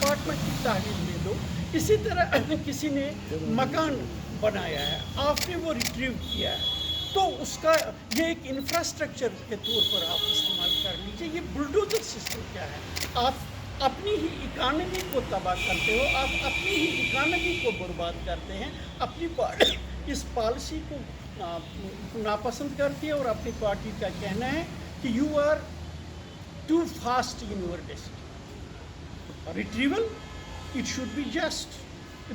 Apartment کی تحویل دے دو. اسی طرح کسی نے مکان بنایا ہے, آپ نے وہ ریٹریو کیا ہے, تو اس کا یہ ایک انفراسٹرکچر کے طور پر آپ استعمال کر لیجیے. یہ بلڈوزر سسٹم کیا ہے؟ آپ اپنی ہی اکانومی کو تباہ کرتے ہو, آپ اپنی ہی اکانومی کو برباد کرتے ہیں. اپنی اس پالیسی کو ناپسند کرتی ہے, اور اپنی پارٹی کا کہنا ہے کہ you are too fast in your decision. Retrieval, it should be just.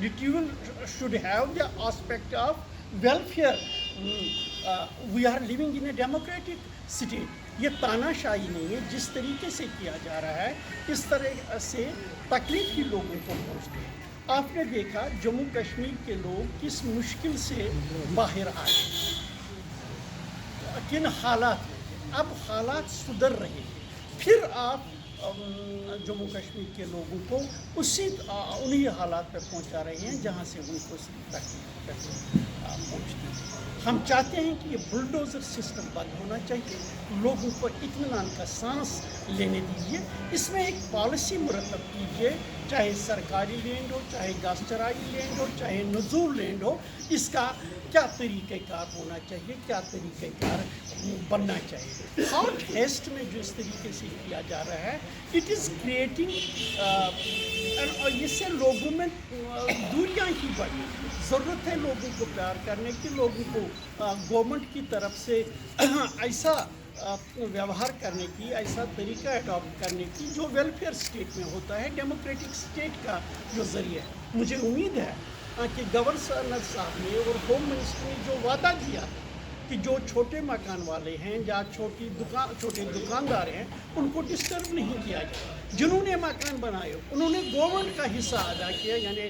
Retrieval should have the aspect of welfare. We are living in a democratic state. یہ تانا شاہی نہیں ہے. جس طریقے سے کیا جا رہا ہے اس طرح سے تکلیف ہی لوگوں کو پہنچتی ہے. آپ نے دیکھا جموں کشمیر کے لوگ کس مشکل سے باہر آئے, کن حالات میں. اب حالات سدھر رہے ہیں, پھر آپ جموں کشمیر کے لوگوں کو انہی حالات پہ پہنچا رہے ہیں جہاں سے ان کو تکلیف پہنچتی ہے. ہم چاہتے ہیں کہ یہ بلڈوزر سسٹم بند ہونا چاہیے. لوگوں کو اطمینان کا سانس لینے دیجیے. اس میں ایک پالیسی مرتب کیجیے, چاہے سرکاری لینڈ ہو, چاہے گھاس چرائی لینڈ ہو, چاہے نزول لینڈ ہو. اس کا کیا طریقہ کار ہونا چاہیے, کیا طریقہ کار بننا چاہیے. ہاٹ ہیسٹ میں جو اس طریقے سے کیا جا رہا ہے, اٹ از کریٹنگ, اس سے لوگوں میں دوریاں ہی بڑھی. ضرورت ہے لوگوں کو پیار کرنے کی, لوگوں کو گورنمنٹ کی طرف سے ایسا ویوہار کرنے کی, ایسا طریقہ اڈاپٹ کرنے کی جو ویلفیئر اسٹیٹ میں ہوتا ہے, ڈیموکریٹک اسٹیٹ کا جو ذریعہ ہے. مجھے امید ہے کہ گورنر صاحب نے اور ہوم منسٹر نے جو وعدہ کیا کہ جو چھوٹے مکان والے ہیں یا چھوٹے دکاندار ہیں ان کو ڈسٹرب نہیں کیا جائے. جنہوں نے مکان بنائے انہوں نے گورنمنٹ کا حصہ ادا کیا, یعنی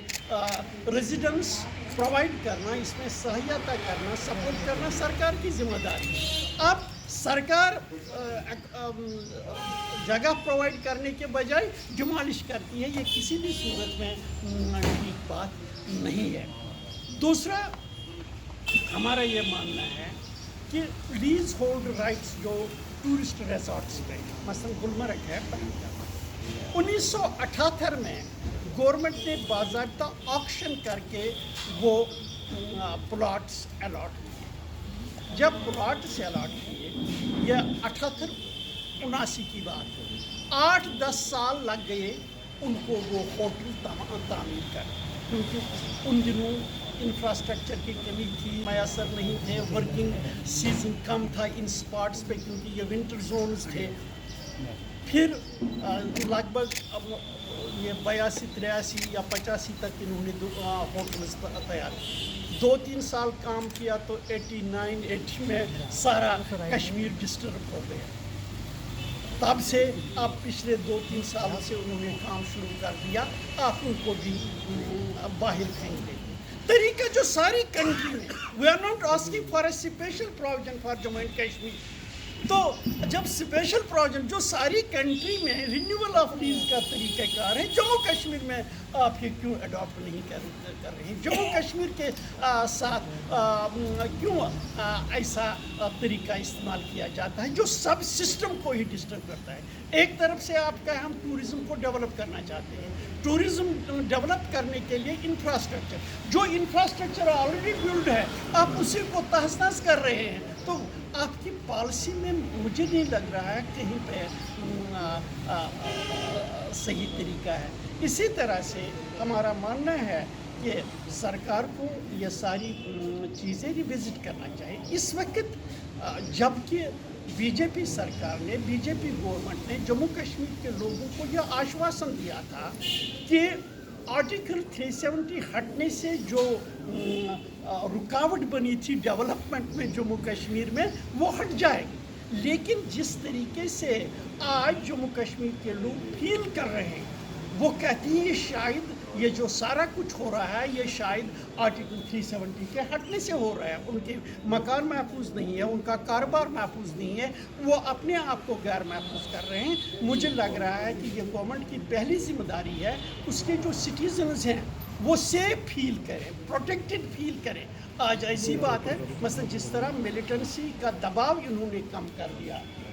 ریزیڈنس پرووائڈ کرنا, اس میں سہایتا کرنا, سپورٹ کرنا سرکار کی ذمہ داری. اب سرکار جگہ پرووائڈ کرنے کے بجائے ڈیمالش کرتی ہے. یہ کسی بھی صورت میں ٹھیک بات نہیں ہے. دوسرا ہمارا یہ ماننا ہے کہ لیز ہولڈ رائٹس جو ٹورسٹ ریزارٹس پہ, مثلا گلمرگ ہے, پہلگام, 1978 میں گورنمنٹ نے باضابطہ آکشن کر کے وہ پلاٹس الاٹ کیے. جب پلاٹس الاٹ کیے, یہ 78-79 کی بات ہے, 8-10 سال لگ گئے ان کو وہ ہوٹل تعمیر کر, کیونکہ ان دنوں انفراسٹرکچر کی کمی تھی, میسر نہیں تھے, ورکنگ سیزن کم تھا ان اسپاٹس پہ کیونکہ یہ ونٹر زونز تھے. پھر لگ بھگ یہ 82-83 یا 85 تک انہوں نے ہوٹلز تیار کی. 2-3 سال کام کیا تو 89-80 میں سارا کشمیر ڈسٹرب ہو گیا. تب سے اب پچھلے 2-3 سال سے انہوں نے کام شروع کر دیا. آپ ان کو بھی باہر پھینک دیں. طریقہ جو ساری کنٹری میں, we are not asking for a special provision for Jammu and Kashmir. تو جب اسپیشل پروویژن جو ساری کنٹری میں رینیول آف لیز کا طریقہ کار ہے, جموں کشمیر میں آپ یہ کیوں اڈاپٹ نہیں کر رہے ہیں؟ جموں کشمیر کے ساتھ کیوں ایسا طریقہ استعمال کیا جاتا ہے جو سب سسٹم کو ہی ڈسٹرب کرتا ہے؟ ایک طرف سے آپ کا ہم ٹورزم کو ڈیولپ کرنا چاہتے ہیں, ٹورزم ڈیولپ کرنے کے لیے انفراسٹرکچر, جو انفراسٹرکچر آلریڈی بلڈ ہے آپ اسی کو تہس نہس کر رہے ہیں. تو آپ کی پالیسی میں مجھے نہیں لگ رہا ہے کہیں پہ صحیح طریقہ ہے. اسی طرح سے ہمارا ماننا ہے کہ سرکار کو یہ ساری چیزیں ریوزٹ کرنا چاہیے. اس وقت جب کہ بی جے پی سرکار نے, بی جے پی گورنمنٹ نے جموں کشمیر کے لوگوں کو یہ آشواسن دیا تھا کہ آرٹیکل 370 ہٹنے سے جو رکاوٹ بنی تھی ڈیولپمنٹ میں جموں کشمیر میں وہ ہٹ جائے گی. لیکن جس طریقے سے آج جموں کشمیر کے لوگ فیل کر رہے ہیں, وہ کہتے ہیں یہ شاید یہ جو سارا کچھ ہو رہا ہے یہ شاید آرٹیکل 370 کے ہٹنے سے ہو رہا ہے. ان کے مکان محفوظ نہیں ہے, ان کا کاروبار محفوظ نہیں ہے, وہ اپنے آپ کو غیر محفوظ کر رہے ہیں. مجھے لگ رہا ہے کہ یہ گورنمنٹ کی پہلی ذمہ داری ہے اس کے جو سٹیزنز ہیں وہ سیف فیل کریں, پروٹیکٹڈ فیل کریں. آج ایسی بات ہے مثلا جس طرح ملیٹنسی کا دباؤ انہوں نے کم کر دیا,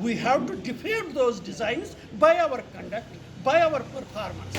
We have to defeat those designs by our conduct, by our performance.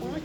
5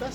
10